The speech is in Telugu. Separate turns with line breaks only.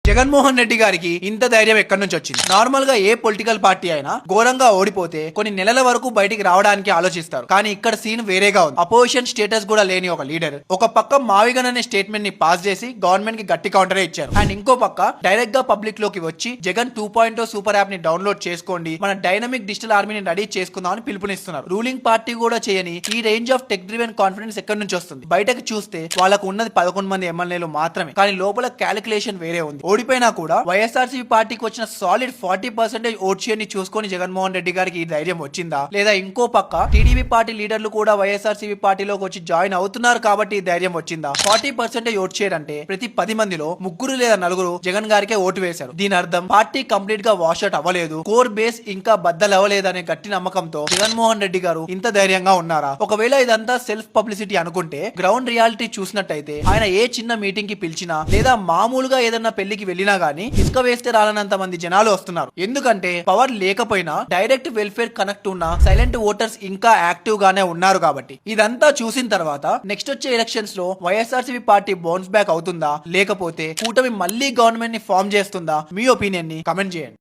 జగన్మోహన్ రెడ్డి గారికి ఇంత ధైర్యం ఎక్కడి నుంచి వచ్చింది? నార్మల్ గా ఏ పొలిటికల్ పార్టీ అయినా ఘోరంగా ఓడిపోతే కొన్ని నెలల వరకు బయటికి రావడానికి ఆలోచిస్తారు. కానీ ఇక్కడ సీన్ వేరేగా ఉంది. అపోజిషన్ స్టేటస్ కూడా లేని ఒక లీడర్ ఒక పక్క మావిగన్ అనే స్టేట్మెంట్ ని పాస్ చేసి గవర్నమెంట్ కి గట్టి కౌంటరే ఇచ్చారు. అండ్ ఇంకో పక్క డైరెక్ట్ గా పబ్లిక్ లోకి వచ్చి జగన్ 2.0 సూపర్ యాప్ ని డౌన్లోడ్ చేసుకోండి, మన డైనమిక్ డిజిటల్ ఆర్మీని రెడీ చేసుకుందాం అని పిలుపునిస్తున్నారు. రూలింగ్ పార్టీ కూడా చేయని ఈ range of tech driven confidence ఎక్కడి నుంచి వస్తుంది? బయటకు చూస్తే వాళ్ళకు ఉన్నది 11 మంది ఎమ్మెల్యేలు మాత్రమే, కానీ లోపల క్యాలిక్యులేషన్ వేరే ఉంది. ఓడిపోయినా కూడా వైఎస్ఆర్సీపీ పార్టీకి వచ్చిన సాలిడ్ 40% ఓట్ షేర్ ని చూసుకొని జగన్మోహన్ రెడ్డి గారికి ఈ ధైర్యం వచ్చిందా, లేదా ఇంకో పక్క టీడీపీ పార్టీ లీడర్లు కూడా వైఎస్ఆర్సీపీ పార్టీలోకి వచ్చి జాయిన్ అవుతున్నారు కాబట్టి ఈ ధైర్యం వచ్చిందా? 40% ఓట్ షేర్ అంటే ప్రతి 10 మందిలో 3 లేదా 4 జగన్ గారికే ఓటు వేశారు. దీని అర్థం పార్టీ కంప్లీట్ గా వాష్ అవుట్ అవ్వలేదు, కోర్ బేస్ ఇంకా బద్దలవ్వలేదనే గట్టి నమ్మకంతో జగన్మోహన్ రెడ్డి గారు ఇంత ధైర్యంగా ఉన్నారా? ఒకవేళ ఇదంతా సెల్ఫ్ పబ్లిసిటీ అనుకుంటే గ్రౌండ్ రియాలిటీ చూసినట్టయితే ఆయన ఏ చిన్న మీటింగ్ కి పిలిచినా లేదా మామూలుగా ఏదన్నా పెళ్లికి వెళ్ళినా గానీ ఇసుక వేస్తే రాలనంత మంది జనాలు వస్తున్నారు. ఎందుకంటే పవర్ లేకపోయినా డైరెక్ట్ వెల్ఫేర్ కనెక్ట్ ఉన్న సైలెంట్ ఓటర్స్ ఇంకా యాక్టివ్ గానే ఉన్నారు కాబట్టి. ఇదంతా చూసిన తర్వాత నెక్స్ట్ వచ్చే ఎలక్షన్స్ లో వైఎస్ఆర్సీపీ పార్టీ బౌన్స్ బ్యాక్ అవుతుందా, లేకపోతే కూటమి మళ్ళీ గవర్నమెంట్ ని ఫామ్ చేస్తుందా? మీ ఒపీనియన్ ని కమెంట్ చేయండి.